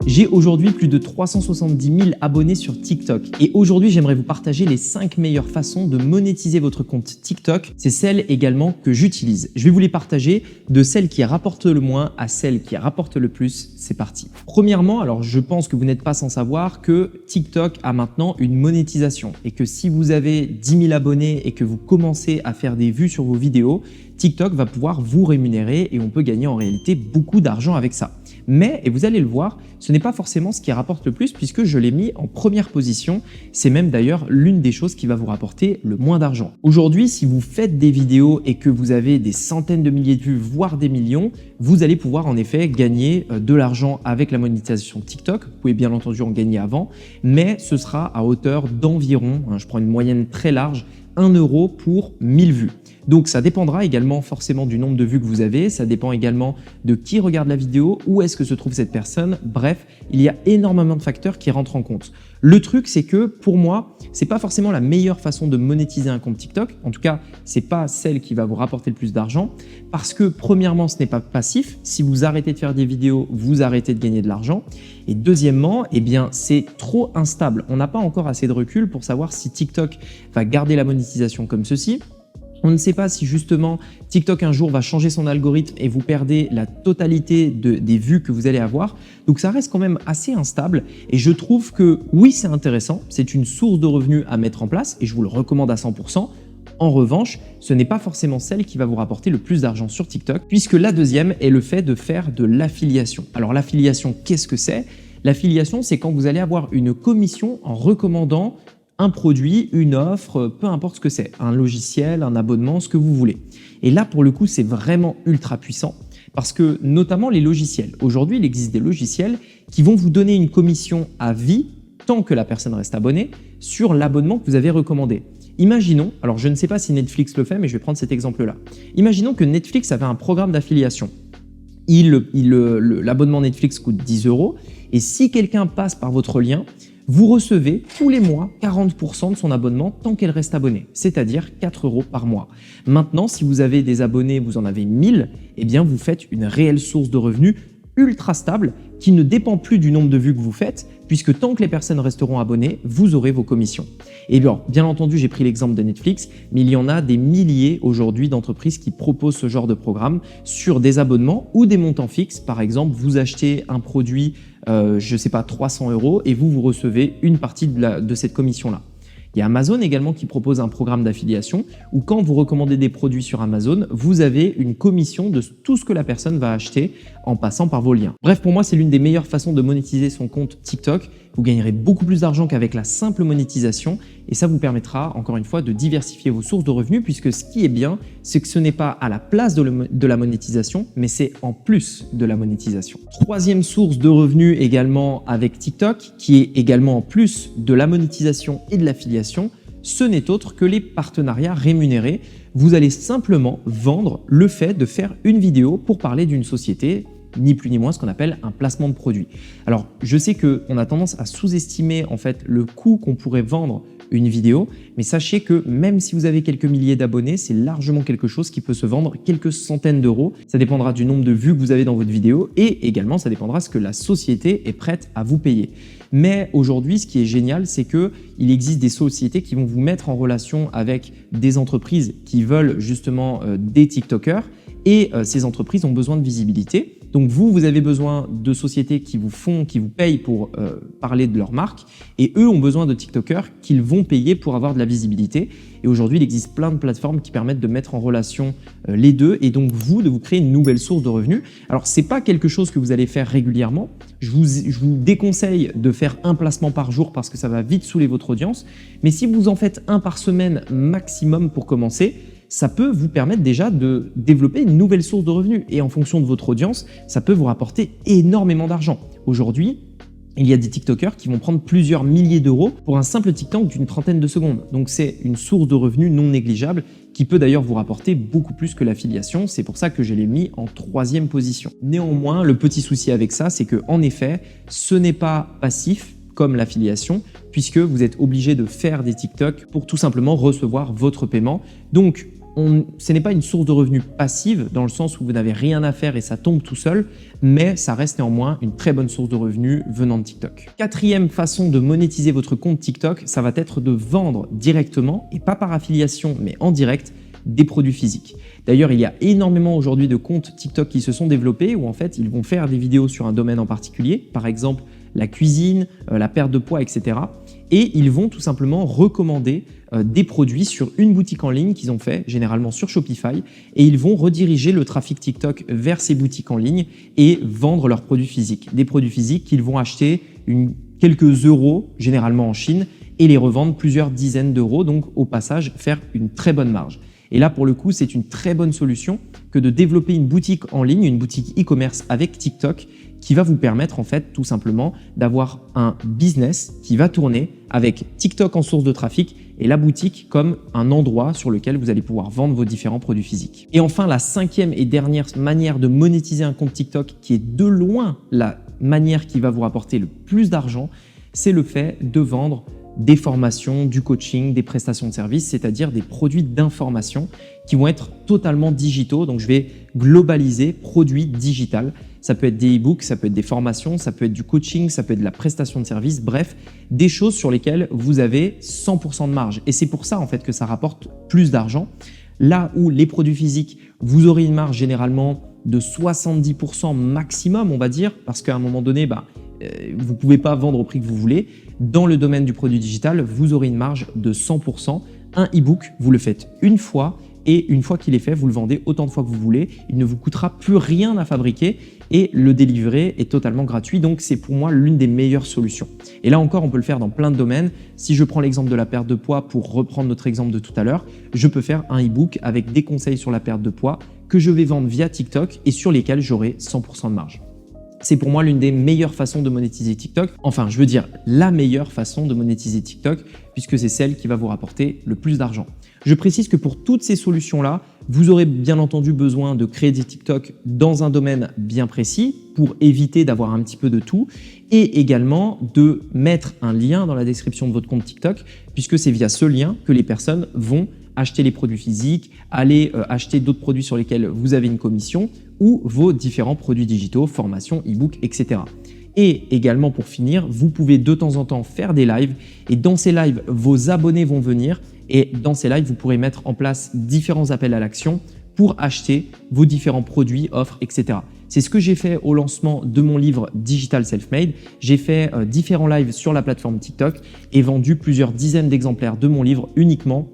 J'ai aujourd'hui plus de 370 000 abonnés sur TikTok et aujourd'hui j'aimerais vous partager les 5 meilleures façons de monétiser votre compte TikTok. C'est celles également que j'utilise. Je vais vous les partager de celles qui rapportent le moins à celles qui rapportent le plus. C'est parti. Premièrement, alors je pense que vous n'êtes pas sans savoir que TikTok a maintenant une monétisation et que si vous avez 10 000 abonnés et que vous commencez à faire des vues sur vos vidéos, TikTok va pouvoir vous rémunérer et on peut gagner en réalité beaucoup d'argent avec ça. Mais, et vous allez le voir, ce n'est pas forcément ce qui rapporte le plus puisque je l'ai mis en première position. C'est même d'ailleurs l'une des choses qui va vous rapporter le moins d'argent. Aujourd'hui, si vous faites des vidéos et que vous avez des centaines de milliers de vues, voire des millions, vous allez pouvoir en effet gagner de l'argent avec la monétisation TikTok. Vous pouvez bien entendu en gagner avant, mais ce sera à hauteur d'environ, je prends une moyenne très large, 1 euro pour 1000 vues. Donc ça dépendra également forcément du nombre de vues que vous avez, ça dépend également de qui regarde la vidéo, où est-ce que se trouve cette personne. Bref, il y a énormément de facteurs qui rentrent en compte. Le truc, c'est que pour moi, c'est pas forcément la meilleure façon de monétiser un compte TikTok. En tout cas, c'est pas celle qui va vous rapporter le plus d'argent parce que premièrement, ce n'est pas passif. Si vous arrêtez de faire des vidéos, vous arrêtez de gagner de l'argent. Et deuxièmement, eh bien, c'est trop instable. On n'a pas encore assez de recul pour savoir si TikTok va garder la monétisation comme ceci. On ne sait pas si justement TikTok un jour va changer son algorithme et vous perdez la totalité des vues que vous allez avoir. Donc ça reste quand même assez instable et je trouve que oui, c'est intéressant, c'est une source de revenus à mettre en place et je vous le recommande à 100%. En revanche, ce n'est pas forcément celle qui va vous rapporter le plus d'argent sur TikTok puisque la deuxième est le fait de faire de l'affiliation. Alors l'affiliation, qu'est-ce que c'est? L'affiliation, c'est quand vous allez avoir une commission en recommandant un produit, une offre, peu importe ce que c'est, un logiciel, un abonnement, ce que vous voulez. Et là, pour le coup, c'est vraiment ultra puissant parce que notamment les logiciels. Aujourd'hui, il existe des logiciels qui vont vous donner une commission à vie tant que la personne reste abonnée sur l'abonnement que vous avez recommandé. Imaginons, alors je ne sais pas si Netflix le fait, mais je vais prendre cet exemple-là. Imaginons que Netflix avait un programme d'affiliation. L'abonnement Netflix coûte 10 € et si quelqu'un passe par votre lien, vous recevez tous les mois 40% de son abonnement tant qu'elle reste abonnée, c'est-à-dire 4 € par mois. Maintenant, si vous avez des abonnés, vous en avez 1000, eh bien vous faites une réelle source de revenus ultra stable qui ne dépend plus du nombre de vues que vous faites puisque tant que les personnes resteront abonnées, vous aurez vos commissions. Et bien entendu, j'ai pris l'exemple de Netflix, mais il y en a des milliers aujourd'hui d'entreprises qui proposent ce genre de programme sur des abonnements ou des montants fixes. Par exemple, vous achetez un produit, je ne sais pas, 300 € et vous recevez une partie de cette commission-là. Il y a Amazon également qui propose un programme d'affiliation où quand vous recommandez des produits sur Amazon, vous avez une commission de tout ce que la personne va acheter en passant par vos liens. Bref, pour moi, c'est l'une des meilleures façons de monétiser son compte TikTok. Vous gagnerez beaucoup plus d'argent qu'avec la simple monétisation et ça vous permettra, encore une fois, de diversifier vos sources de revenus puisque ce qui est bien, c'est que ce n'est pas à la place de la monétisation, mais c'est en plus de la monétisation. Troisième source de revenus également avec TikTok, qui est également en plus de la monétisation et de l'affiliation, ce n'est autre que les partenariats rémunérés. Vous allez simplement vendre le fait de faire une vidéo pour parler d'une société, ni plus ni moins ce qu'on appelle un placement de produit. Alors, je sais qu'on a tendance à sous-estimer en fait le coût qu'on pourrait vendre une vidéo, mais sachez que même si vous avez quelques milliers d'abonnés, c'est largement quelque chose qui peut se vendre quelques centaines d'euros. Ça dépendra du nombre de vues que vous avez dans votre vidéo et également ça dépendra de ce que la société est prête à vous payer. Mais aujourd'hui, ce qui est génial, c'est qu'il existe des sociétés qui vont vous mettre en relation avec des entreprises qui veulent justement des TikTokers et ces entreprises ont besoin de visibilité. Donc vous avez besoin de sociétés qui vous payent pour parler de leur marque et eux ont besoin de TikTokers qu'ils vont payer pour avoir de la visibilité. Et aujourd'hui, il existe plein de plateformes qui permettent de mettre en relation les deux et donc de vous créer une nouvelle source de revenus. Alors, c'est pas quelque chose que vous allez faire régulièrement. Je vous déconseille de faire un placement par jour parce que ça va vite saouler votre audience. Mais si vous en faites un par semaine maximum pour commencer, ça peut vous permettre déjà de développer une nouvelle source de revenus. Et en fonction de votre audience, ça peut vous rapporter énormément d'argent. Aujourd'hui, il y a des TikTokers qui vont prendre plusieurs milliers d'euros pour un simple TikTok d'une trentaine de secondes. Donc c'est une source de revenus non négligeable qui peut d'ailleurs vous rapporter beaucoup plus que l'affiliation. C'est pour ça que je l'ai mis en 3e position. Néanmoins, le petit souci avec ça, c'est que en effet, ce n'est pas passif comme l'affiliation, puisque vous êtes obligé de faire des TikTok pour tout simplement recevoir votre paiement. Donc, ce n'est pas une source de revenus passive dans le sens où vous n'avez rien à faire et ça tombe tout seul, mais ça reste néanmoins une très bonne source de revenus venant de TikTok. Quatrième façon de monétiser votre compte TikTok, ça va être de vendre directement, et pas par affiliation, mais en direct, des produits physiques. D'ailleurs, il y a énormément aujourd'hui de comptes TikTok qui se sont développés où en fait, ils vont faire des vidéos sur un domaine en particulier, par exemple la cuisine, la perte de poids, etc. Et ils vont tout simplement recommander des produits sur une boutique en ligne qu'ils ont fait, généralement sur Shopify, et ils vont rediriger le trafic TikTok vers ces boutiques en ligne et vendre leurs produits physiques. Des produits physiques qu'ils vont acheter quelques euros, généralement en Chine, et les revendre plusieurs dizaines d'euros, donc au passage faire une très bonne marge. Et là, pour le coup, c'est une très bonne solution que de développer une boutique en ligne, une boutique e-commerce avec TikTok qui va vous permettre en fait tout simplement d'avoir un business qui va tourner avec TikTok en source de trafic et la boutique comme un endroit sur lequel vous allez pouvoir vendre vos différents produits physiques. Et enfin, la cinquième et dernière manière de monétiser un compte TikTok qui est de loin la manière qui va vous rapporter le plus d'argent, c'est le fait de vendre des formations, du coaching, des prestations de services, c'est-à-dire des produits d'information qui vont être totalement digitaux. Donc, je vais globaliser produits digital. Ça peut être des e-books, ça peut être des formations, ça peut être du coaching, ça peut être de la prestation de services, bref, des choses sur lesquelles vous avez 100% de marge. Et c'est pour ça en fait que ça rapporte plus d'argent. Là où les produits physiques, vous aurez une marge généralement de 70% maximum, on va dire, parce qu'à un moment donné, vous ne pouvez pas vendre au prix que vous voulez. Dans le domaine du produit digital, vous aurez une marge de 100%. Un e-book, vous le faites une fois et une fois qu'il est fait, vous le vendez autant de fois que vous voulez. Il ne vous coûtera plus rien à fabriquer et le délivrer est totalement gratuit. Donc, c'est pour moi l'une des meilleures solutions. Et là encore, on peut le faire dans plein de domaines. Si je prends l'exemple de la perte de poids pour reprendre notre exemple de tout à l'heure, je peux faire un e-book avec des conseils sur la perte de poids que je vais vendre via TikTok et sur lesquels j'aurai 100% de marge. C'est pour moi l'une des meilleures façons de monétiser TikTok. Enfin, je veux dire la meilleure façon de monétiser TikTok puisque c'est celle qui va vous rapporter le plus d'argent. Je précise que pour toutes ces solutions-là, vous aurez bien entendu besoin de créer des TikTok dans un domaine bien précis pour éviter d'avoir un petit peu de tout et également de mettre un lien dans la description de votre compte TikTok puisque c'est via ce lien que les personnes vont acheter les produits physiques, aller acheter d'autres produits sur lesquels vous avez une commission ou vos différents produits digitaux, formations, e-books, etc. Et également pour finir, vous pouvez de temps en temps faire des lives et dans ces lives, vos abonnés vont venir et dans ces lives, vous pourrez mettre en place différents appels à l'action pour acheter vos différents produits, offres, etc. C'est ce que j'ai fait au lancement de mon livre Digital Self-Made. J'ai fait différents lives sur la plateforme TikTok et vendu plusieurs dizaines d'exemplaires de mon livre uniquement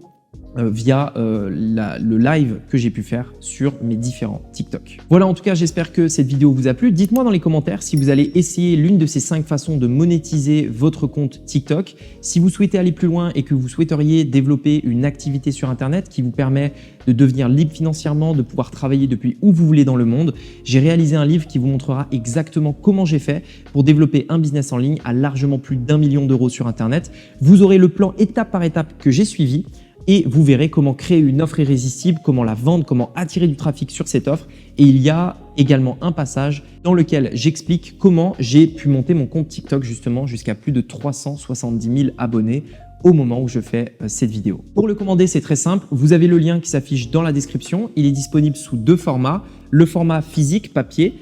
via le live que j'ai pu faire sur mes différents TikTok. Voilà, en tout cas, j'espère que cette vidéo vous a plu. Dites-moi dans les commentaires si vous allez essayer l'une de ces 5 façons de monétiser votre compte TikTok. Si vous souhaitez aller plus loin et que vous souhaiteriez développer une activité sur Internet qui vous permet de devenir libre financièrement, de pouvoir travailler depuis où vous voulez dans le monde, j'ai réalisé un livre qui vous montrera exactement comment j'ai fait pour développer un business en ligne à largement plus d'1 million d'euros sur Internet. Vous aurez le plan étape par étape que j'ai suivi et vous verrez comment créer une offre irrésistible, comment la vendre, comment attirer du trafic sur cette offre. Et il y a également un passage dans lequel j'explique comment j'ai pu monter mon compte TikTok justement jusqu'à plus de 370 000 abonnés au moment où je fais cette vidéo. Pour le commander, c'est très simple. Vous avez le lien qui s'affiche dans la description. Il est disponible sous 2 formats. Le format physique, papier,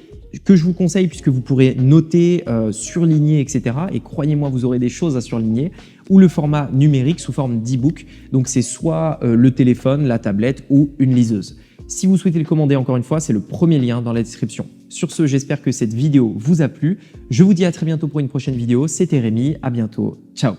que je vous conseille puisque vous pourrez noter, surligner, etc. Et croyez-moi, vous aurez des choses à surligner. Ou le format numérique sous forme d'e-book. Donc, c'est soit le téléphone, la tablette ou une liseuse. Si vous souhaitez le commander, encore une fois, c'est le premier lien dans la description. Sur ce, j'espère que cette vidéo vous a plu. Je vous dis à très bientôt pour une prochaine vidéo. C'était Rémi. À bientôt. Ciao.